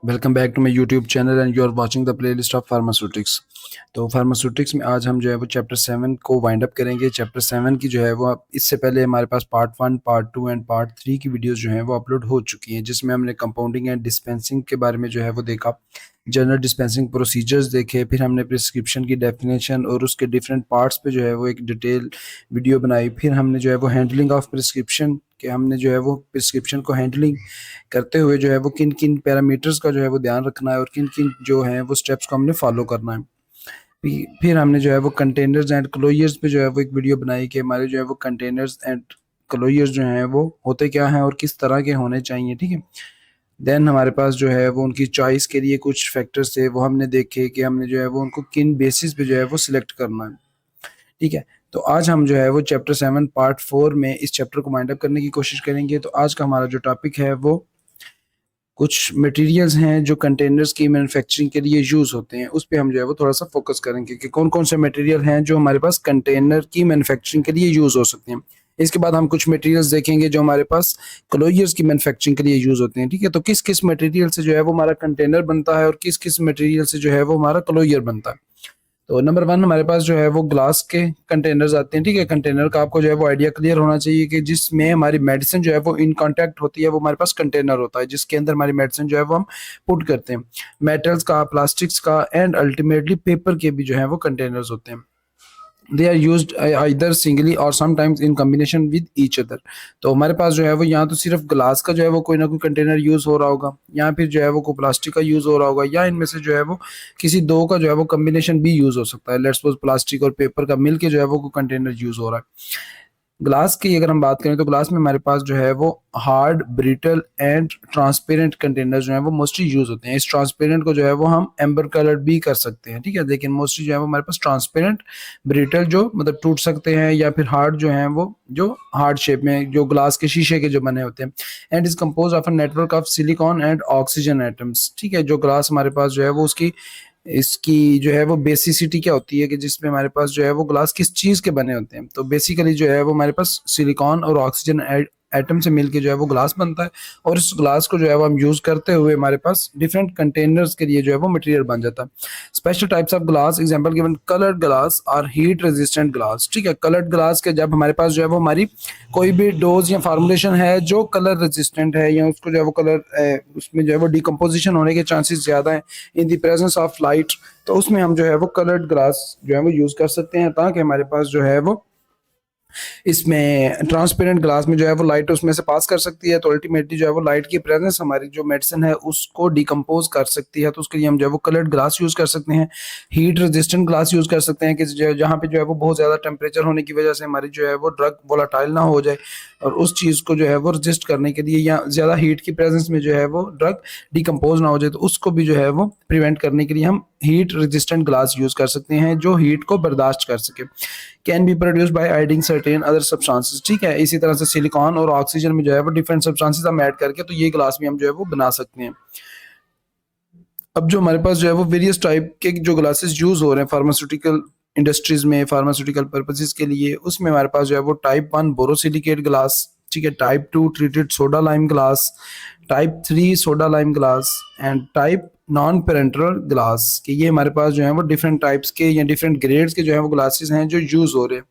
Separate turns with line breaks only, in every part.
Welcome back to my YouTube channel and you are watching the playlist of pharmaceutics. तो pharmaceutics में आज हम जो है वो चैप्टर 7 को वाइंड अप करेंगे। चैप्टर 7 की जो है वो इससे पहले हमारे पास पार्ट 1, पार्ट 2 एंड पार्ट 3 की वीडियोस जो हैं वो अपलोड हो चुकी हैं, जिसमें हमने कंपाउंडिंग एंड डिस्पेंसिंग के बारे में जो है वो देखा, जनरल डिस्पेंसिंग प्रोसीजर्स देखे, फिर हमने प्रिस्क्रिप्शन की डेफिनेशन और उसके डिफरेंट पार्ट्स पे जो है वो एक डिटेल वीडियो बनाई। फिर हमने जो है वो हैंडलिंग ऑफ प्रिस्क्रिप्शन कि हमने जो है वो प्रिस्क्रिप्शन को हैंडलिंग करते हुए जो है वो किन किन पैरामीटर्स का जो है वो ध्यान रखना है और किन किन जो है वो स्टेप्स को हमने फॉलो करना है। फिर हमने जो है वो कंटेनर्स एंड क्लोजर्स पे जो है वो एक वीडियो बनाई कि हमारे जो है वो कंटेनर्स एंड क्लोजर्स जो हैं वो होते क्या हैं और किस तरह के होने चाहिए, ठीक है। देन हमारे पास जो है वो उनकी चॉइस के लिए कुछ फैक्टर्स थे, वो हमने देखे कि हमने जो है वो उनको किन बेसिस पे जो है वो सिलेक्ट करना है, ठीक है। तो आज हम जो है वो चैप्टर 7 पार्ट 4 में इस चैप्टर को वाइंड अप करने की कोशिश करेंगे। तो आज का हमारा जो टॉपिक है वो कुछ मटेरियल्स हैं जो कंटेनर्स की मैन्युफैक्चरिंग के लिए यूज़ होते हैं, उस पे हम जो है वो थोड़ा सा फोकस करेंगे कि कौन कौन से मटेरियल हैं जो हमारे पास कंटेनर की मैन्युफैक्चरिंग के लिए यूज़ हो सकते हैं। इसके बाद हम कुछ मटेरियल्स देखेंगे जो हमारे पास क्लोजर्स की मैन्युफैक्चरिंग के लिए यूज़ होते हैं, ठीक है। तो किस किस मटेरियल से जो है वो हमारा कंटेनर बनता है और किस किस मटेरियल से जो है वो हमारा क्लोजर बनता है। तो नंबर 1 हमारे पास जो है वो ग्लास के कंटेनर्स आते हैं, ठीक है। कंटेनर का आपको जो है वो आइडिया क्लियर होना चाहिए कि जिसमें हमारी मेडिसिन जो है वो इन कांटेक्ट होती है, वो हमारे पास कंटेनर होता है जिसके अंदर हमारी मेडिसिन जो है वो हम पुट करते हैं। मेटल्स का, प्लास्टिक्स का एंड अल्टीमेटली पेपर के भी जो है वो कंटेनर्स होते हैं। They are used either singly और sometimes in combination with each other. तो हमारे पास जो है वो यहाँ तो सिर्फ ग्लास का जो है वो कोई ना कोई कंटेनर यूज हो रहा होगा, या फिर जो है वो कोई प्लास्टिक का यूज हो रहा होगा, या इनमें से जो है वो किसी दो का जो है वो कम्बिनेशन भी यूज हो सकता है। लेट्स सपोज प्लास्टिक और पेपर का मिलके जो है वो कंटेनर यूज हो रहा है। ग्लास की अगर हम बात करें तो ग्लास में हमारे पास जो है वो hard, brittle and transparent container जो है वो मोस्टली यूज होते हैं। इस ट्रांसपेरेंट को जो है वो हम एम्बर कलर्ड भी कर सकते हैं, ठीक है। लेकिन मोस्टली जो है वो हमारे पास ट्रांसपेरेंट, ब्रिटल जो मतलब टूट सकते हैं, या फिर हार्ड जो है वो जो हार्ड शेप में जो ग्लास के शीशे के जो बने होते हैं। And is compose of a network of silicon and oxygen atoms, ठीक है। जो ग्लास हमारे पास जो है वो उसकी इसकी जो है वो बेसिसिटी क्या होती है कि जिसमें हमारे पास जो है वो ग्लास किस चीज़ के बने होते हैं। तो बेसिकली जो है वो हमारे पास सिलिकॉन और ऑक्सीजन एटम से मिलके जो है वो ग्लास बनता है, और इस ग्लास को जो है वो हम यूज़ करते हुए हमारे पास डिफरेंट कंटेनर्स के लिए जो है वो मटेरियल बन जाता है। Special types of glass example given, coloured glass और हीट रेजिस्टेंट ग्लास, ठीक है। कलर्ड ग्लास के जब हमारे पास जो है वो हमारी कोई भी डोज या फार्मूलेशन है जो कलर रेजिस्टेंट है, या उसको जो है वो कलर उसमें जो है वो डिकम्पोजिशन होने के चांसेस ज़्यादा हैं in the presence of light, तो उसमें हम जो है वो कलर्ड ग्लास जो है वो यूज़ कर सकते हैं, ताकि हमारे पास जो है वो इसमें ट्रांसपेरेंट ग्लास में जो है वो लाइट उसमें से पास कर सकती है। तो अल्टीमेटली जो है वो लाइट की प्रेजेंस हमारी जो मेडिसिन है उसको डिकम्पोज कर सकती है, तो उसके लिए हम जो है वो कलर्ड ग्लास यूज़ कर सकते हैं। हीट रेजिस्टेंट ग्लास यूज़ कर सकते हैं कि जहाँ पे जो है वो बहुत ज़्यादा टेम्परेचर होने की वजह से हमारी जो है वो ड्रग वोलाटाइल ना हो जाए, और उस चीज़ को जो है वो रजिस्ट करने के लिए, या ज़्यादा हीट की प्रेजेंस में जो है वो ड्रग डिकम्पोज ना हो जाए, तो उसको भी जो है वो प्रिवेंट करने के लिए हम हीट रेजिस्टेंट ग्लास यूज़ कर सकते हैं जो हीट को बर्दाश्त कर सके। Can be produced by adding certain other substances, ठीक है। इसी तरह से सिलिकॉन और ऑक्सीजन में जो है वो डिफरेंट सब्सटेंसेस हम ऐड करके तो ये ग्लास भी हम जो है वो बना सकते हैं। अब जो हमारे पास जो है वो वेरियस टाइप के जो ग्लासेस यूज हो रहे हैं फार्मास्यूटिकल इंडस्ट्रीज में, फार्मास्यूटिकल पर्पसेस के लिए, उसमें हमारे पास जो है वो टाइप 1 बोरोसिलिकेट ग्लास, ठीक है, type 2 treated soda lime glass, type 3 soda lime glass and type non parenteral glass, कि ये हमारे पास जो है वो डिफरेंट टाइप्स के या डिफरेंट ग्रेड्स के जो है वो ग्लासेस हैं जो यूज हो रहे हैं।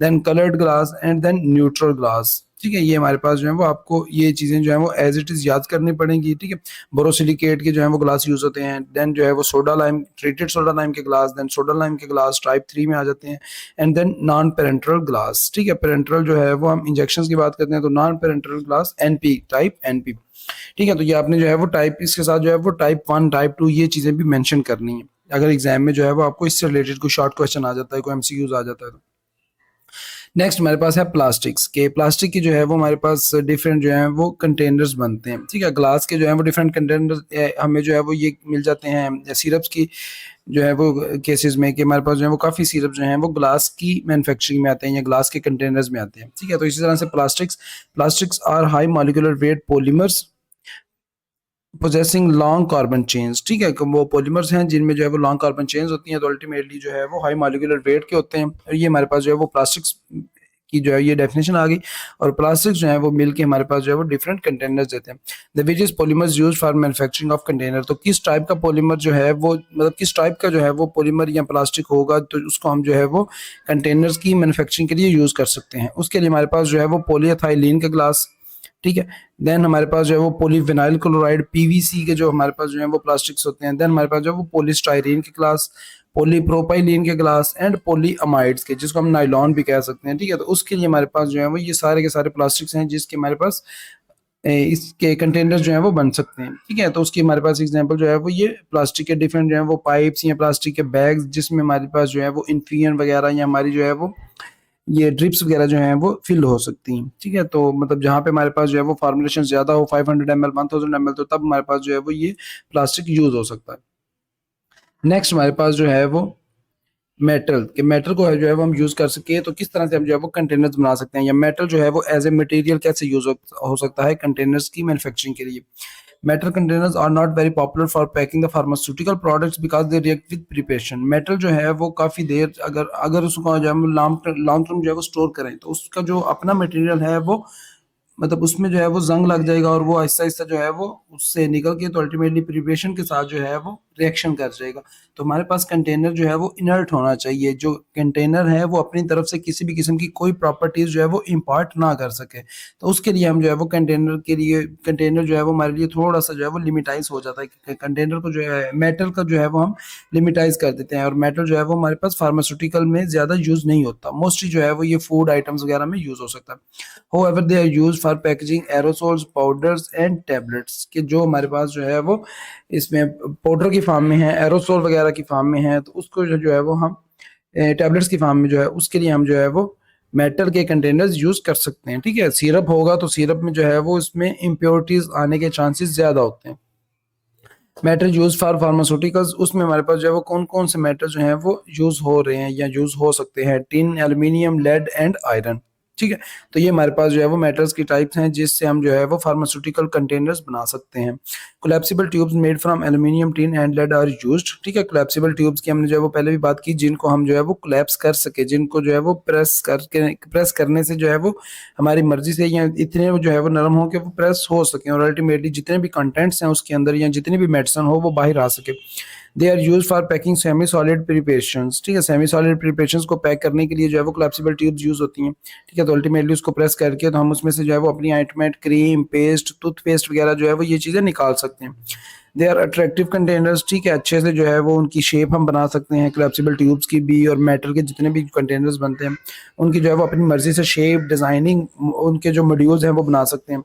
Then coloured glass and then neutral glass, ठीक है। ये हमारे पास जो है वो आपको ये चीज़ें जो है वो एज इट इज़ याद करनी पड़ेंगी, ठीक है। बोरोसिलिकेट के जो है वो ग्लास यूज होते हैं, देन जो है वो soda lime, treated soda lime के ग्लास, देन सोडा लाइम के ग्लास टाइप 3 में आ जाते हैं, and then non parenteral glass, ठीक है। पेरेंटल जो है वो हम इंजेक्शन की बात करते हैं, तो non parenteral glass NP, type NP, ठीक है। तो ये आपने जो है वो टाइप, इसके साथ जो है वो टाइप 1 टाइप 2 ये चीज़ें भी मेंशन करनी है। अगर एग्जाम में जो है वो आपको इससे रिलेटेड कोई शॉर्ट क्वेश्चन आ जाता है, कोई एमसीक्यूज आ जाता है तो। नेक्स्ट हमारे पास है प्लास्टिक्स के। प्लास्टिक की जो है वो हमारे पास डिफरेंट जो है वो कंटेनर्स बनते हैं, ठीक है। ग्लास के जो है वो डिफरेंट कंटेनर्स हमें जो है वो ये मिल जाते हैं सिरप्स की जो है वो केसेस में, कि हमारे पास जो है वो काफ़ी सिरप जो हैं वो ग्लास की मैन्युफैक्चरिंग में आते हैं या ग्लास के कंटेनर्स में आते हैं, ठीक है। तो इसी तरह से plastics are high molecular weight polymers possessing long carbon chains, ठीक है। वो पॉलीमर्स हैं जिनमें जो है वो लॉन्ग कार्बन चेन्स होती हैं, तो अल्टीमेटली जो है वो हाई मॉलिक्यूलर वेट के होते हैं, और ये हमारे पास जो है वो प्लास्टिक्स की जो है ये डेफिनेशन आ गई। और प्लास्टिक जो है वो मिल के हमारे पास जो है वो डिफरेंट कंटेनर्स देते हैं। The which is polymers use for manufacturing of container, तो किस टाइप का पॉलीमर जो है वो, मतलब किस टाइप का जो है वो पॉलीमर या प्लास्टिक होगा तो उसको हम जो है वो कंटेनर्स की मैन्युफैक्चरिंग के लिए यूज कर सकते हैं। उसके लिए हमारे पास जो है वो पॉलीएथाइलीन का ग्लास, ठीक है। देन हमारे पास जो है वो पॉलीविनाइल क्लोराइड पीवीसी के जो हमारे पास जो है वो प्लास्टिक्स होते हैं। देन हमारे पास जो है वो पॉलीस्टाइरीन के ग्लास, पॉलीप्रोपाइलीन के ग्लास एंड पॉलीअमाइड्स के, जिसको हम नाइलॉन भी कह सकते हैं, ठीक है। तो उसके लिए हमारे पास जो है वो ये सारे के सारे प्लास्टिक्स हैं जिसके हमारे पास इसके कंटेनर जो है वो बन सकते हैं, ठीक है। तो उसकी हमारे पास एग्जांपल जो है वो ये प्लास्टिक के डिफरेंट जो है वो पाइप्स या प्लास्टिक के बैग्स जिसमें हमारे पास जो है वो इन्फियन वगैरह या हमारी जो है वो ये ड्रिप्स वगैरह जो हैं वो फिल हो सकती हैं, ठीक है। तो मतलब जहाँ पे हमारे पास जो है वो फॉर्मुलेशन ज़्यादा हो 500 ml 1000 ml, तो तब हमारे पास जो है वो ये प्लास्टिक यूज़ हो सकता है। नेक्स्ट हमारे पास जो है वो मेटल के, मेटल को है जो है वो हम यूज़ कर सके तो किस तरह से हम जो है वो कंटेनर्स बना सकते हैं, या मेटल जो है वो एज ए मटेरियल कैसे यूज़ हो सकता है कंटेनर्स की मैन्युफैक्चरिंग के लिए। Metal containers are not very popular for packing the pharmaceutical products because they react with preparation. Metal जो है वो काफ़ी देर अगर अगर उसको जो है लॉन्ग टर्म जो है वो स्टोर करें तो उसका जो अपना मटेरियल है वो मतलब उसमें जो है वो जंग लग जाएगा और वो आहिस्ता आहिस्ता जो है वो उससे निकल के तो अल्टीमेटली प्रिपरेशन के साथ जो है वो रिएक्शन कर जाएगा। तो हमारे पास कंटेनर जो है वो इनर्ट होना चाहिए, जो कंटेनर है वो अपनी तरफ से किसी भी किस्म की कोई प्रॉपर्टीज जो है वो इम्पार्ट ना कर सके। तो उसके लिए हम जो है वो कंटेनर के लिए कंटेनर जो है वो हमारे लिए थोड़ा सा जो है वो लिमिटाइज हो जाता है। कंटेनर को जो है मेटल का जो है वो हम लिमिटाइज कर देते हैं, और मेटल जो है वो हमारे पास फार्मास्यूटिकल में ज़्यादा यूज़ नहीं होता, मोस्टली जो है वो ये फूड आइटम्स वगैरह में यूज़ हो सकता है। However, they are used for packaging aerosols, powders and tablets कि जो हमारे पास जो है वो इसमें पाउडर की फॉर्म में है, एरोसोल वगैरह की फॉर्म में है, तो उसको जो है वो हम टैबलेट्स की फॉर्म में जो है उसके लिए हम जो है वो मेटल के कंटेनर्स यूज कर सकते हैं, ठीक है। सिरप होगा तो सिरप में जो है वो इसमें इम्प्योरिटीज आने के चांसेस ज्यादा होते हैं। मेटल यूज फॉर फार्मास्यूटिकल्स, उसमें हमारे पास जो है वो कौन कौन से मेटल जो हैं वो यूज हो रहे हैं या यूज हो सकते हैं, tin, aluminium, lead and iron, ठीक है। तो ये हमारे पास जो है वो मेटल्स की टाइप्स हैं जिससे हम जो है वो फार्मास्यूटिकल कंटेनर्स बना सकते हैं। Collapsible tubes made from aluminium, tin and lead are used, ठीक है। कोलैप्सिबल ट्यूब्स की हमने जो है वो पहले भी बात की, जिनको हम जो है वो कोलैप्स कर सके, जिनको जो है वो प्रेस करने से जो है वो हमारी मर्जी से या इतने जो है वो नरम हो के वो प्रेस हो सके और अल्टीमेटली जितने भी कंटेंट्स हैं उसके अंदर या जितनी भी मेडिसिन हो वो बाहर आ सके। They are use for packing semi solid preparations, ठीक है। सेमी सॉलिड प्रिपरेशंस को पैक करने के लिए जो है वो कोलैप्सिबल ट्यूब्स यूज होती हैं, ठीक है। तो अल्टीमेटली उसको प्रेस करके तो हम उसमें से जो है वो अपनी आइटमेंट, क्रीम, पेस्ट, टूथपेस्ट वगैरह जो है वो ये चीज़ें निकाल सकते हैं। दे आर अट्रैक्टिव कंटेनर्स, ठीक है। अच्छे से जो है वो उनकी शेप हम बना सकते हैं कोलैप्सिबल ट्यूब्स की भी, और मेटल के जितने भी कंटेनर्स बनते हैं उनकी जो है वो अपनी मर्जी से शेप, डिजाइनिंग, उनके जो मॉड्यूल्स हैं वो बना सकते हैं।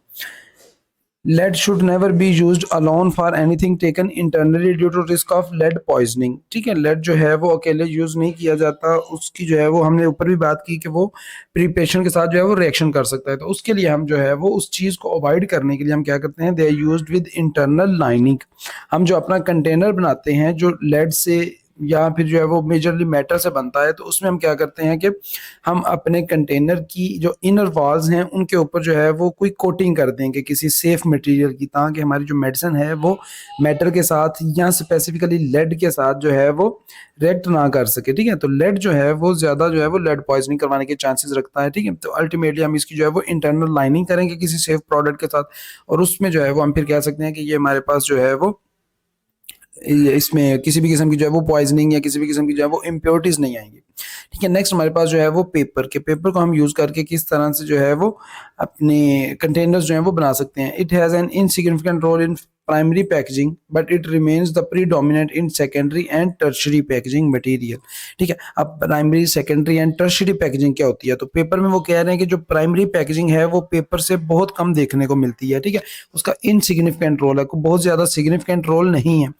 Lead should never be used alone for anything taken internally due to risk of lead poisoning, ठीक है। lead जो है वो अकेले यूज नहीं किया जाता, उसकी जो है वो हमने ऊपर भी बात की कि वो प्रिपरेशन के साथ जो है वो रिएक्शन कर सकता है। तो उसके लिए हम जो है वो उस चीज़ को अवॉइड करने के लिए हम क्या करते हैं, they are used with internal lining. हम जो अपना कंटेनर बनाते हैं जो lead से या फिर जो है वो मेजरली मेटल से बनता है, तो उसमें हम क्या करते हैं कि हम अपने कंटेनर की जो इनर वॉल्स हैं उनके ऊपर जो है वो कोई कोटिंग कर देंगे किसी सेफ मटेरियल की, ताकि हमारी जो मेडिसिन है वो मेटल के साथ या स्पेसिफिकली लेड के साथ जो है वो रिएक्ट ना कर सके, ठीक है। तो लेड जो है वो ज़्यादा जो है वो लेड पॉइजनिंग करवाने के चांसेस रखता है, ठीक है। तो अल्टीमेटली हम इसकी जो है वो इंटरनल लाइनिंग करेंगे किसी सेफ प्रोडक्ट के साथ, और उसमें जो है वो हम फिर कह सकते हैं कि ये हमारे पास जो है वो इसमें किसी भी किस्म की जो है वो पॉइजनिंग या किसी भी किस्म की जो है वो इम्प्योरिटीज नहीं आएंगी, ठीक है। नेक्स्ट हमारे पास जो है वो पेपर के, पेपर को हम यूज करके किस तरह से जो है वो अपने कंटेनर्स जो है वो बना सकते हैं। It has an insignificant role in primary packaging but it remains the predominant in secondary and tertiary packaging material, ठीक है। अब primary, secondary and tertiary packaging क्या होती है, तो पेपर में वो कह रहे हैं कि जो प्राइमरी पैकेजिंग है वो पेपर से बहुत कम देखने को मिलती है, ठीक है। उसका इनसिग्निफिकेंट रोल है, बहुत ज़्यादा सिग्निफिकेंट रोल नहीं है।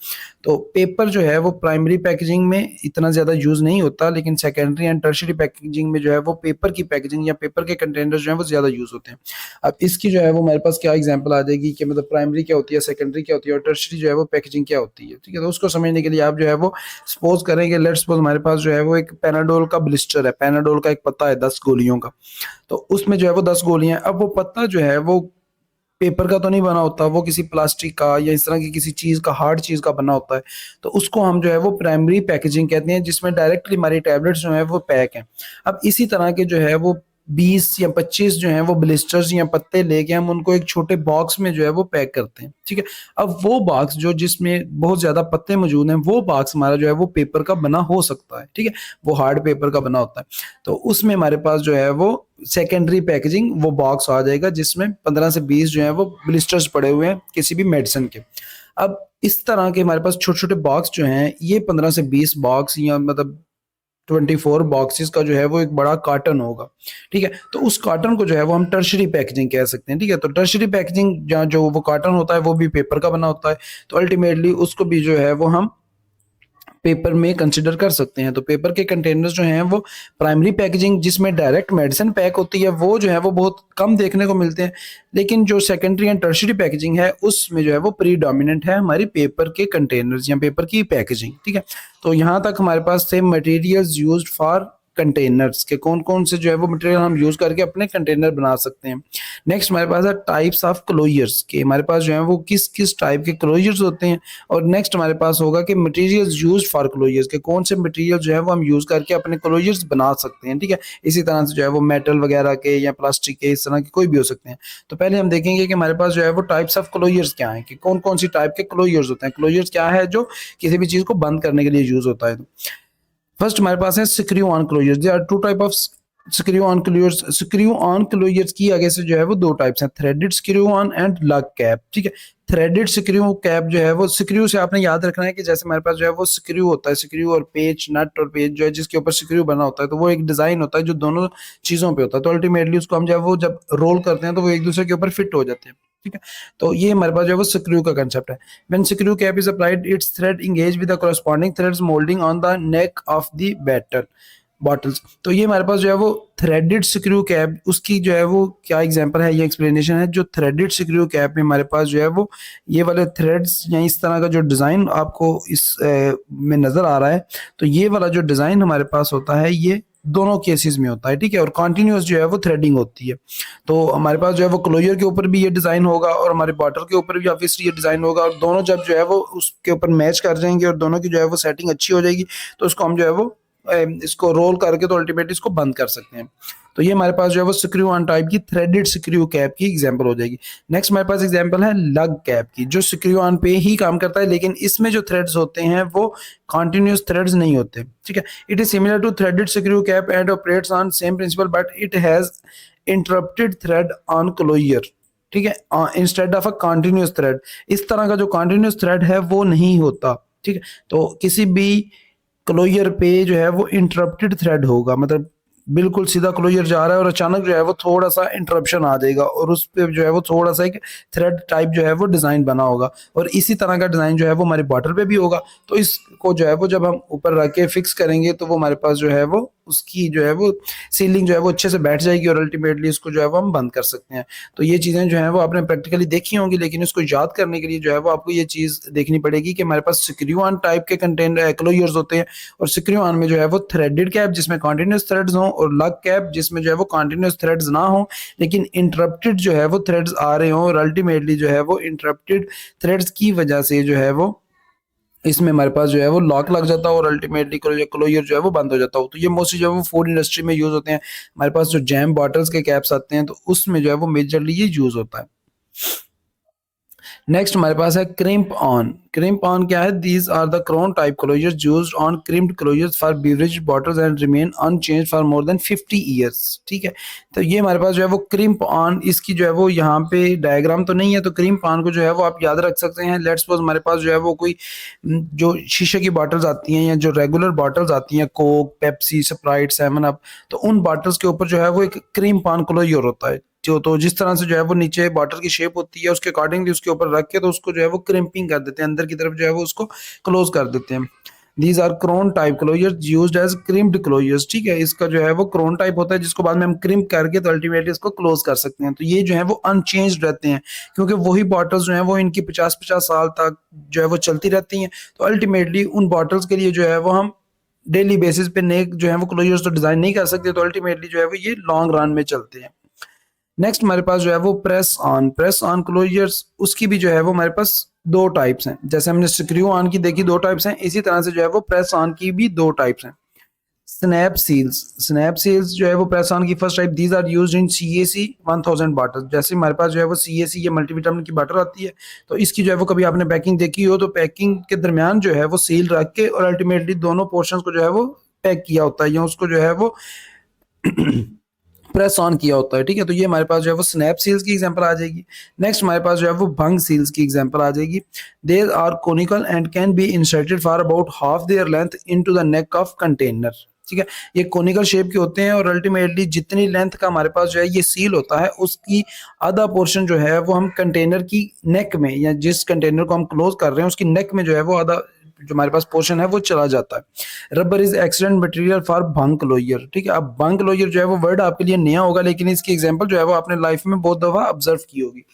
तो पेपर जो है वो प्राइमरी पैकेजिंग में इतना ज़्यादा यूज़ नहीं होता, लेकिन सेकेंडरी एंड टर्शरी पैकेजिंग में जो है वो पेपर की पैकेजिंग या पेपर के कंटेनर्स जो है वो ज़्यादा यूज़ होते हैं। अब इसकी जो है वो हमारे पास क्या एग्जांपल आ जाएगी कि मतलब प्राइमरी क्या होती है, सेकेंडरी क्या होती है और टर्शरी जो है वो पैकेजिंग क्या होती है, ठीक है। तो उसको समझने के लिए आप जो है वो सपोज करेंगे, लेट्स सपोज हमारे पास जो है वो एक पैनाडोल का ब्लिस्टर है, पैनाडोल का एक पत्ता है 10 गोलियों का, तो उसमें जो है वो 10 गोलियां। अब वो पत्ता जो है वो पेपर का तो नहीं बना होता, वो किसी प्लास्टिक का या इस तरह की किसी चीज़ का, हार्ड चीज़ का बना होता है। तो उसको हम जो है वो प्राइमरी पैकेजिंग कहते हैं, जिसमें डायरेक्टली हमारी टैबलेट्स जो है वो पैक हैं। अब इसी तरह के जो है वो 20 या 25 जो है वो ब्लिस्टर्स या पत्ते लेके हम उनको एक छोटे बॉक्स में जो है वो पैक करते हैं, ठीक है। अब वो बॉक्स जो जिसमें बहुत ज्यादा पत्ते मौजूद हैं, वो बॉक्स हमारा जो है वो पेपर का बना हो सकता है, ठीक है, वो हार्ड पेपर का बना होता है। तो उसमें हमारे पास जो है वो सेकेंडरी पैकेजिंग वो बॉक्स आ जाएगा जिसमें 15 से 20 जो है वो ब्लिस्टर्स पड़े हुए हैं किसी भी मेडिसिन के। अब इस तरह के हमारे पास छोटे छोटे बॉक्स जो हैं, ये 15 से 20 बॉक्स या मतलब 24 बॉक्सेस का जो है वो एक बड़ा कार्टन होगा, ठीक है। तो उस कार्टन को जो है वो हम टर्शरी पैकेजिंग कह सकते हैं, ठीक है। तो टर्शरी पैकेजिंग जहाँ जो वो कार्टन होता है वो भी पेपर का बना होता है, तो अल्टीमेटली उसको भी जो है वो हम पेपर में कंसिडर कर सकते हैं। तो पेपर के कंटेनर्स जो हैं वो प्राइमरी पैकेजिंग जिसमें डायरेक्ट मेडिसिन पैक होती है वो जो है वो बहुत कम देखने को मिलते हैं, लेकिन जो सेकेंडरी एंड टर्शियरी पैकेजिंग है उसमें जो है वो प्रीडोमिनेंट है हमारी पेपर के कंटेनर्स या पेपर की पैकेजिंग, ठीक है। तो यहाँ तक हमारे पास थे मटेरियल्स यूज्ड फॉर कंटेनर्स के, कौन कौन से जो है वो मटेरियल हम यूज करके अपने कंटेनर बना सकते हैं। नेक्स्ट हमारे पास है टाइप्स ऑफ क्लोजर्स के, हमारे पास जो है वो किस किस टाइप के क्लोजर्स होते हैं। और नेक्स्ट हमारे पास होगा कि मटेरियल्स यूज फॉर क्लोजर्स के, कौन से मटेरियल जो है वो हम यूज करके अपने क्लोजर्स बना सकते हैं, ठीक है। इसी तरह से जो है वो मेटल वगैरह के या प्लास्टिक के, इस तरह के कोई भी हो सकते हैं। तो पहले हम देखेंगे कि हमारे पास जो है वो टाइप्स ऑफ क्लोजर्स क्या है, कि कौन कौन सी टाइप के क्लोजर्स होते हैं। क्लोजर्स क्या है, जो किसी भी चीज को बंद करने के लिए यूज होता है। फर्स्ट हमारे पास है screw on closures. There are two type of screw on closures. Screw on closures की आगे से जो है वो दो टाइप्स हैं, threaded screw on and lug cap, ठीक है। थ्रेडेड स्क्रू कैप जो है वो स्क्रू से आपने याद रखना है कि जैसे हमारे पास जो है वो स्क्रू होता है, स्क्रू और पेच, नट और पेच जो है जिसके ऊपर स्क्रू बना होता है, तो वो एक डिजाइन होता है जो दोनों चीजों पे होता है। तो अल्टीमेटली उसको हम जो है वो जब रोल करते हैं तो वो एक दूसरे के ऊपर फिट हो जाते हैं, ठीक है। तो ये हमारे पास जो है वो स्क्रू का कंसेप्ट है। When screw cap is applied, its thread engage with the corresponding threads molding on the neck of the bottles। तो ये हमारे पास जो है वो थ्रेडेड स्क्रू कैप, उसकी जो है वो क्या एग्जांपल है, ये एक्सप्लेनेशन है। जो थ्रेडेड स्क्रू कैप में हमारे पास जो है वो ये वाले थ्रेड्स या इस तरह का जो डिजाइन आपको इस में नजर आ रहा है, तो ये वाला जो डिजाइन हमारे पास होता है ये दोनों केसेस में होता है, ठीक है। और कॉन्टिन्यूस जो है वो थ्रेडिंग होती है। तो हमारे पास जो है वो क्लोजर के ऊपर भी ये डिजाइन होगा और हमारे बॉटल के ऊपर भी ऑब्वियसली ये डिजाइन होगा, और दोनों जब जो है वो उसके ऊपर मैच कर जाएंगे और दोनों की जो है वो सेटिंग अच्छी हो जाएगी, तो उसको हम जो है वो इसको रोल करके तो अल्टीमेटली इसको बंद कर सकते हैं। तो ये हमारे पास जो है वो स्क्रू ऑन टाइप की थ्रेडेड स्क्रू कैप की एग्जांपल हो जाएगी। नेक्स्ट हमारे पास एग्जांपल है लग कैप की, जो स्क्रू ऑन पे ही काम करता है, लेकिन इसमें जो थ्रेड्स होते हैं वो कॉन्टिन्यूस थ्रेड्स नहीं होते, ठीक है। It is similar to threaded screw cap and operates on same principle but it has interrupted thread on closure, ठीक है, instead of a continuous thread. इस तरह का जो कॉन्टिन्यूस थ्रेड है वो नहीं होता, ठीक है। तो किसी भी क्लोजर पे जो है वो इंटरप्टेड थ्रेड होगा, मतलब बिल्कुल सीधा क्लोजर जा रहा है और अचानक जो है वो थोड़ा सा इंटरप्शन आ जाएगा और उस पे जो है वो थोड़ा सा एक थ्रेड टाइप जो है वो डिजाइन बना होगा, और इसी तरह का डिजाइन जो है वो हमारी बॉटल पे भी होगा। तो इसको जो है वो जब हम ऊपर रख के फिक्स करेंगे तो वो हमारे पास जो है वो उसकी जो है वो सीलिंग जो है वो अच्छे से बैठ जाएगी और अल्टीमेटली इसको जो है वो हम बंद कर सकते हैं। तो ये चीजें जो है वो आपने प्रैक्टिकली देखी होंगी, लेकिन इसको याद करने के लिए जो है वो आपको ये चीज देखनी पड़ेगी कि हमारे पास स्क्रू ऑन टाइप के कंटेनर क्लोजर्स होते हैं, और स्क्रू ऑन में जो है वो थ्रेडेड कैप जिसमें कॉन्टिन्यूस थ्रेड्स हों, और लग कैप जिसमें जो है वो कॉन्टिन्यूस थ्रेड्स ना हो लेकिन इंटरप्टेड जो है वो थ्रेड्स आ रहे हों, और अल्टीमेटली जो है वो इंटरप्टेड थ्रेड्स की वजह से जो है वो इसमें हमारे पास जो है वो लॉक लग जाता है और अल्टीमेटली क्लोजर जो है वो बंद हो जाता है। तो ये मोस्टली जो है वो फूड इंडस्ट्री में यूज होते हैं। हमारे पास जो जैम बॉटल्स के कैप्स आते हैं तो उसमें जो है वो मेजरली ये यूज होता है। नेक्स्ट हमारे पास है क्रिम्प ऑन। क्रिम्प ऑन क्या है? These are the crown type closures used on crimped closures for beverage bottles and remain unchanged for more than 50 years, ठीक है। तो ये हमारे पास जो है वो क्रिम्प ऑन, इसकी जो है वो यहाँ पे डायग्राम तो नहीं है, तो क्रिम्प ऑन को जो है वो आप याद रख सकते हैं। लेट्स सपोज हमारे पास जो है वो कोई जो शीशे की बॉटल्स आती हैं या जो रेगुलर बॉटल्स आती हैं, Coke, Pepsi, Sprite, seven up, तो उन बॉटल्स के ऊपर जो है वो एक क्रिम्प ऑन क्लोजर होता है। तो जिस तरह से जो है वो नीचे बॉटल की शेप होती है उसके अकॉर्डिंगली उसके ऊपर रख के तो उसको जो है वो क्रिम्पिंग कर देते हैं, अंदर की तरफ जो है वो उसको क्लोज कर देते हैं। These are crown type closures used as crimped closures, ठीक है। इसका जो है वो क्रोन टाइप होता है जिसको बाद में हम क्रिम्प करके तो अल्टीमेटली इसको क्लोज कर सकते हैं। तो ये जो है वो अनचेंज्ड रहते हैं क्योंकि वही बॉटल्स जो है वो इनकी 50-50 साल तक जो है वो चलती रहती हैं। तो अल्टीमेटली उन बॉटल्स के लिए जो है वो हम डेली बेसिस पे नए जो है वो क्लोजर्स तो डिजाइन नहीं कर सकते, तो अल्टीमेटली जो है वो ये लॉन्ग रन में चलते हैं। नेक्स्ट हमारे पास जो है वो प्रेस ऑन क्लोजर्स, उसकी भी जो है वो हमारे पास दो टाइप्स हैं। जैसे हमने स्क्रू ऑन की देखी दो टाइप्स हैं, इसी तरह से जो है वो प्रेस ऑन की भी दो टाइप्स हैं। स्नैप सील्स जो है वो प्रेस ऑन की first type, these are used in CAC 1000 bottle. जैसे हमारे पास जो है वो CAC ये मल्टीविटामिन की बॉटल आती है, तो इसकी जो है वो कभी आपने पैकिंग देखी हो तो पैकिंग के दरमियान जो है वो सील रख के और अल्टीमेटली दोनों पोर्शन को जो है वो पैक किया होता है या उसको जो है वो प्रेस ऑन किया होता है, ठीक है। तो ये हमारे पास जो है वो स्नैप सील्स की एग्जांपल आ जाएगी। नेक्स्ट हमारे पास जो है वो भंग सील्स की एग्जांपल आ जाएगी। There are conical and can be inserted for about half their length into the neck of container, ठीक है। ये कोनिकल शेप के होते हैं और अल्टीमेटली जितनी लेंथ का हमारे पास जो है ये सील होता है उसकी आधा पोर्शन जो है वो हम कंटेनर की नेक में या जिस कंटेनर को हम क्लोज कर रहे हैं उसकी नेक में जो है वो आधा जो हमारे पास पोर्शन है वो चला जाता है। Rubber is excellent material for bunk lower, ठीक है। अब बंक लोयर जो है वो वर्ड आपके लिए नया होगा लेकिन इसकी एग्जांपल जो है वो आपने लाइफ में बहुत दफा ऑब्जर्व की होगी।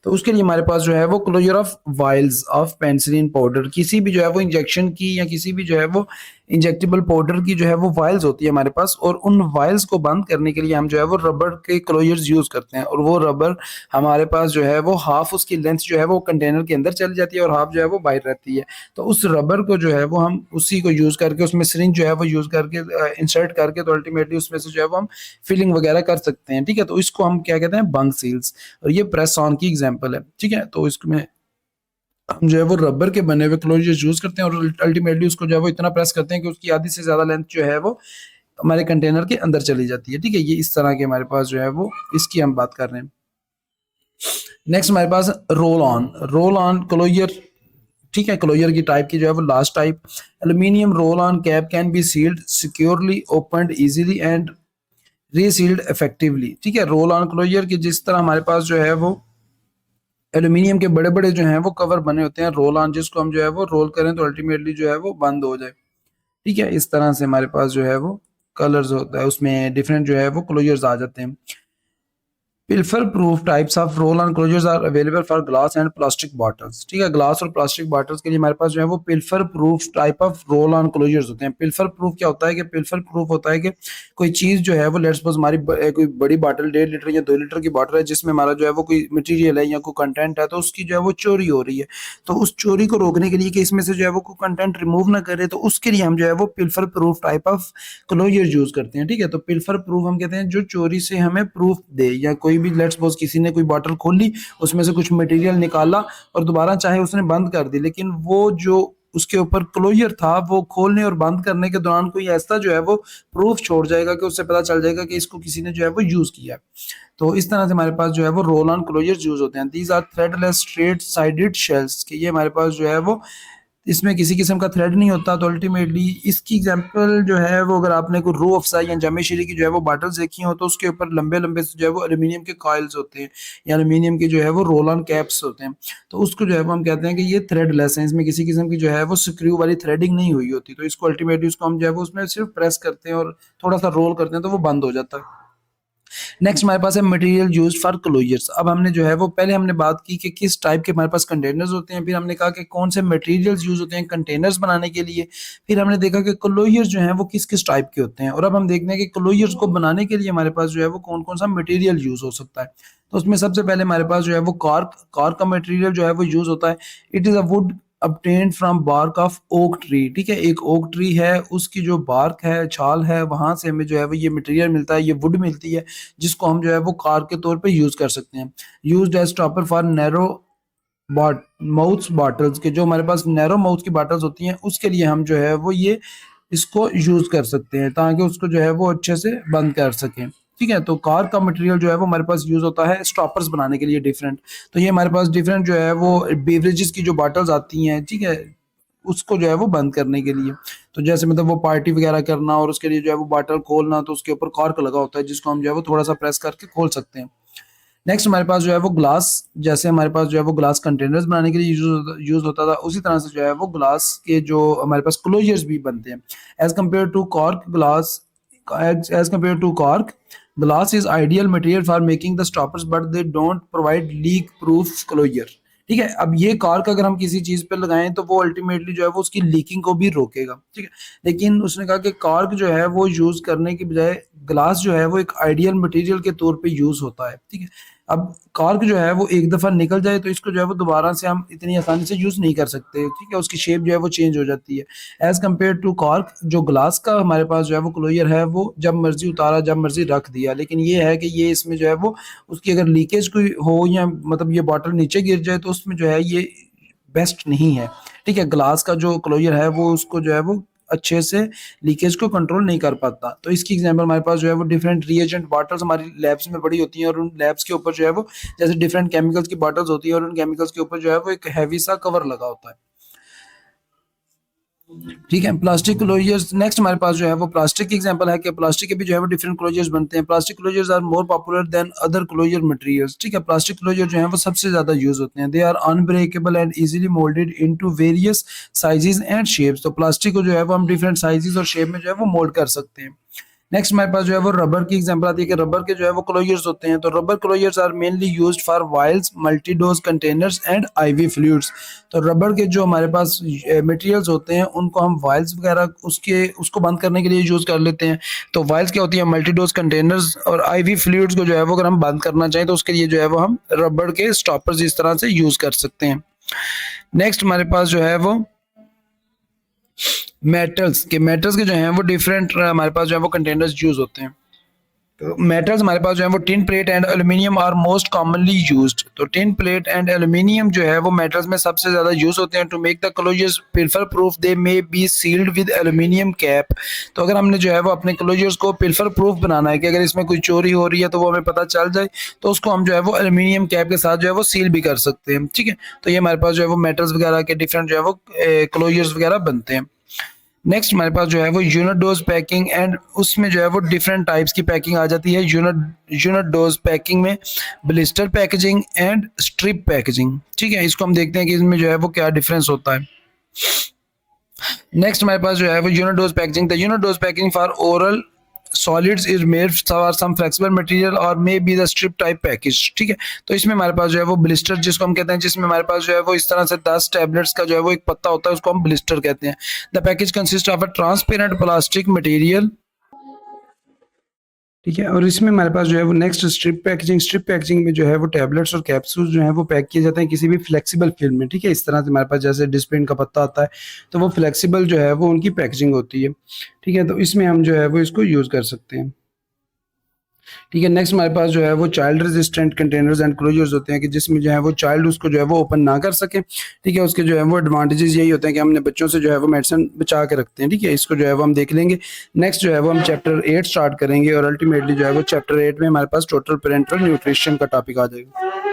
तो उसके लिए हमारे पास जो है वो closure of vials of penicillin powder, किसी भी जो है वो इंजेक्शन की या किसी भी जो है वो इंजेक्टेबल पाउडर की जो है वो वाइल्स होती है हमारे पास, और उन वाइल्स को बंद करने के लिए हम जो है वो रबर के क्लोजर्स यूज करते हैं, और वो रबर हमारे पास जो है वो हाफ उसकी लेंथ जो है वो कंटेनर के अंदर चली जाती है और हाफ जो है वो बाहर रहती है। तो उस रबर को जो है वो हम उसी को यूज करके उसमें सिरिंज जो है वो यूज करके इंसर्ट करके तो अल्टीमेटली उसमें से जो है वो हम फिलिंग वगैरह कर सकते हैं, ठीक है। तो इसको हम क्या कहते हैं, बंक सील्स, और ये प्रेस ऑन की एग्जांपल है, ठीक है। तो इसमें हम जो है वो रबर के बने हुए क्लोजर्स यूज करते हैं और अल्टीमेटली उसको जो है वो इतना प्रेस करते हैं कि उसकी आधी से ज्यादा लेंथ जो है वो हमारे कंटेनर के अंदर चली जाती है, ठीक है। ये इस तरह के हमारे पास जो है वो इसकी हम बात कर रहे हैं। नेक्स्ट हमारे पास रोल ऑन क्लोजर, ठीक है। क्लोजर की टाइप की जो है वो last type, aluminium roll on cap can be sealed securely, opened easily and resealed effectively, ठीक है। रोल ऑन क्लोजर की जिस तरह हमारे पास जो है वो एल्यूमिनियम के बड़े बड़े जो हैं वो कवर बने होते हैं रोल ऑन, जिसको हम जो है वो रोल करें तो अल्टीमेटली जो है वो बंद हो जाए, ठीक है। इस तरह से हमारे पास जो है वो कलर्स होता है, उसमें डिफरेंट जो है वो क्लोजर्स आ जाते हैं। Pilfer proof types of roll on closures are available for glass and plastic bottles, ठीक है। ग्लास और प्लास्टिक बॉटल्स के लिए हमारे पास जो है वो pilfer proof type of roll on closures होते हैं। पिल्फर प्रूफ क्या होता है कि पिल्फर प्रूफ होता है कि कोई चीज जो है वो लेट्स सपोज हमारी कोई बड़ी बॉटल 1.5 लीटर या 2 लीटर की बॉटल है जिसमें हमारा जो है वो कोई मटेरियल है या कोई कंटेंट है, तो उसकी जो है वो चोरी हो रही है, तो उस चोरी को रोकने के लिए कि इसमें से जो है वो कोई कंटेंट रिमूव ना करे, तो उसके लिए हम जो है वो pilfer proof type of closure use करते हैं, ठीक है। तो पिल्फर प्रूफ हम कहते हैं जो चोरी से हमें प्रूफ दे, या कोई भी लेट्स सपोज किसी ने कोई बॉटल खोली उसमें से कुछ मटेरियल निकाला और दोबारा चाहे उसने बंद कर दी, लेकिन वो जो उसके ऊपर क्लोजर था वो खोलने और बंद करने के दौरान कोई ऐसा जो है वो प्रूफ छोड़ जाएगा कि उससे पता चल जाएगा कि इसको किसी ने जो है वो यूज किया। तो इस तरह से हमारे पास जो है वो रोल ऑन क्लोजर यूज होते हैं। These are threadless straight sided shells, कि ये हमारे पास जो है वो इसमें किसी किस्म का थ्रेड नहीं होता। तो अल्टीमेटली इसकी एग्जांपल जो है वो अगर आपने कोई रू अफ़ज़ा या जामेशरी की जो है वो बॉटल्स देखी हो तो उसके ऊपर लंबे लंबे से जो है वो एल्यूमिनियम के कॉइल्स होते हैं या एल्यूमिनियम के जो है वो रोल ऑन कैप्स होते हैं, तो उसको जो है वो हम कहते हैं कि ये थ्रेडलेस है, इसमें किसी किस्म की जो है वो स्क्रू वाली थ्रेडिंग नहीं हुई होती। तो इसको अल्टीमेटली उसको हम जो है वो उसमें सिर्फ प्रेस करते हैं और थोड़ा सा रोल करते हैं तो वो बंद हो जाता है। नेक्स्ट हमारे पास है मटेरियल यूज फॉर क्लोजर्स। अब हमने जो है वो पहले हमने बात की कि किस टाइप के हमारे पास कंटेनर्स होते हैं, फिर हमने कहा कि कौन से मटेरियल्स यूज होते हैं कंटेनर्स बनाने के लिए, फिर हमने देखा कि क्लोजर्स जो हैं वो किस किस टाइप के होते हैं, और अब हम देखते हैं कि क्लोजर्स को बनाने के लिए हमारे पास जो है वो कौन कौन सा मटेरियल यूज हो सकता है। तो उसमें सबसे पहले हमारे पास जो है वो कॉर्क का मटेरियल जो है वो यूज होता है। It is a wood obtained from bark of oak tree, ठीक है। एक ओक ट्री है उसकी जो बार्क है, छाल है, वहां से हमें जो है वो ये मटेरियल मिलता है, ये वुड मिलती है जिसको हम जो है वो कार के तौर पे यूज कर सकते हैं। Used as stopper for narrow mouth bottles, के जो हमारे पास नैरो माउथ की बॉटल्स होती हैं उसके लिए हम जो है वो ये इसको यूज कर सकते हैं ताकि उसको जो है वो अच्छे से बंद कर सकें, ठीक है। तो कार का मटेरियल जो है वो हमारे पास यूज होता है स्टॉपर्स बनाने के लिए डिफरेंट। तो ये हमारे पास डिफरेंट जो है वो बेवरेजेस की जो बॉटल्स आती हैं, ठीक है, उसको जो है वो बंद करने के लिए। तो जैसे मतलब वो पार्टी वगैरह करना और उसके लिए जो है वो बॉटल खोलना, तो उसके ऊपर कॉर्क लगा होता है जिसको हम जो है वो थोड़ा सा प्रेस करके खोल सकते हैं। नेक्स्ट हमारे पास जो है वो ग्लास, जैसे हमारे पास जो है वो ग्लास कंटेनर्स बनाने के लिए यूज होता था, उसी तरह से जो है वो ग्लास के जो हमारे पास क्लोजर्स भी बनते हैं। As compare to cork glass, as compare to cork glass is ideal material for making the stoppers but they don't provide leak proof closure, ठीक है। अब ये कॉर्क अगर हम किसी चीज पे लगाएं तो वो अल्टीमेटली जो है वो उसकी लीकिंग को भी रोकेगा, ठीक है। लेकिन उसने कहा कि कॉर्क जो है वो यूज करने की बजाय ग्लास जो है वो एक आइडियल मटेरियल के तौर पे यूज होता है, ठीक है। अब कॉर्क जो है वो एक दफ़ा निकल जाए तो इसको जो है वो दोबारा से हम इतनी आसानी से यूज़ नहीं कर सकते, ठीक है, उसकी शेप जो है वो चेंज हो जाती है एज़ कम्पेयर टू कॉर्क। जो ग्लास का हमारे पास जो है वो क्लोजर है वो जब मर्जी उतारा जब मर्जी रख दिया, लेकिन ये है कि ये इसमें जो है वो उसकी अगर लीकेज कोई हो या मतलब ये बॉटल नीचे गिर जाए तो उसमें जो है ये बेस्ट नहीं है, ठीक है। ग्लास का जो क्लोजर है वो उसको जो है वो अच्छे से लीकेज को कंट्रोल नहीं कर पाता। तो इसकी एग्जांपल हमारे पास जो है वो डिफरेंट रिएजेंट बॉटल्स हमारी लैब्स में पड़ी होती हैं और उन लैब्स के ऊपर जो है वो जैसे डिफरेंट केमिकल्स की बॉटल्स होती है और उन केमिकल्स के ऊपर जो है वो एक हैवी सा कवर लगा होता है, ठीक है। प्लास्टिक क्लोजर्स नेक्स्ट हमारे पास जो है वो प्लास्टिक की एग्जांपल है कि प्लास्टिक के भी जो है वो डिफरेंट क्लोजर्स बनते हैं। Plastic closures are more popular than other closure materials, ठीक है। प्लास्टिक क्लोजर जो है वो सबसे ज्यादा यूज होते हैं। They are unbreakable and easily moulded into various sizes and shapes. तो प्लास्टिक को जो है वो हम डिफरेंट साइजेस और शेप में जो है वो मोल्ड कर सकते हैं। नेक्स्ट हमारे पास जो है वो रबर की एग्जांपल आती है कि रबर के जो है वो क्लोजर्स होते हैं। तो rubber closures are mainly used for vials, multi dose containers and IV fluids. तो रबर के जो हमारे पास मटेरियल्स होते हैं उनको हम वाइल्स वगैरह उसको बंद करने के लिए यूज कर लेते हैं। तो वाइल्स क्या होती है, मल्टी डोज कंटेनर्स, और आईवी फ्लूइड्स को जो है वो अगर हम बंद करना चाहें तो उसके लिए जो है वो हम रबर के स्टॉपर्स इस तरह से यूज कर सकते हैं। नेक्स्ट हमारे पास जो है वो मेटल्स के जो हैं वो डिफरेंट हमारे पास जो है वो कंटेनर्स यूज होते हैं। तो मेटल्स हमारे पास जो है वो tin plate and aluminium are most commonly used. तो टिन प्लेट एंड एल्यूमिनियम जो है वो मेटल्स में सबसे ज्यादा यूज होते हैं। To make the closures pilfer proof they may be sealed with aluminium cap. तो अगर हमने जो है वो अपने क्लोजर्स को पिल्फर प्रूफ बनाना है कि अगर इसमें कोई चोरी हो रही है तो वो हमें पता चल जाए, तो उसको हम जो है वो एल्यूमिनियम कैप के साथ जो है वो सील भी कर सकते हैं, ठीक है। तो ये हमारे पास जो है वो मेटल्स वगैरह के डिफरेंट जो है वो क्लोजर्स वगैरह बनते हैं। नेक्स्ट हमारे पास जो है वो यूनिट डोज पैकिंग एंड उसमें जो है वो डिफरेंट टाइप्स की पैकिंग आ जाती है। यूनिट डोज पैकिंग में blister packaging and strip packaging, ठीक है। इसको हम देखते हैं कि इसमें जो है वो क्या डिफरेंस होता है। नेक्स्ट हमारे पास जो है वो unit dose packaging. The unit dose packing for oral solids is made for some flexible material or may be the strip type package, ठीक है। तो इसमें हमारे पास जो है वो ब्लिस्टर जिसको हम कहते हैं, जिसमें हमारे पास जो है वो इस तरह से 10 टैबलेट्स का जो है वो एक पत्ता होता है, उसको हम ब्लिस्टर कहते हैं। The package consist of a transparent plastic material, ठीक है। और इसमें हमारे पास जो है वो नेक्स्ट स्ट्रिप पैकेजिंग में जो है वो टैबलेट्स और कैप्सूल जो है वो पैक किए जाते हैं किसी भी फ्लेक्सिबल फिल्म में, ठीक है। इस तरह से हमारे पास जैसे डिस्प्रिन का पत्ता आता है तो वो फ्लेक्सिबल जो है वो उनकी पैकेजिंग होती है, ठीक है। तो इसमें हम जो है वो इसको यूज कर सकते हैं, ठीक है। नेक्स्ट हमारे पास जो है वो child resistant containers and closures होते हैं कि जिसमें जो है वो चाइल्ड उसको जो है वो ओपन ना कर सके, ठीक है। उसके जो है वो एडवांटेजेस यही होते हैं कि हमने बच्चों से जो है वो मेडिसिन बचा के रखते हैं, ठीक है। इसको जो है वो हम देख लेंगे। नेक्स्ट जो है वो हम चैप्टर 8 स्टार्ट करेंगे और अल्टीमेटली जो है वो चैप्टर 8 में हमारे पास टोटल पेरेंटल न्यूट्रिशन का टॉपिक आ जाएगा।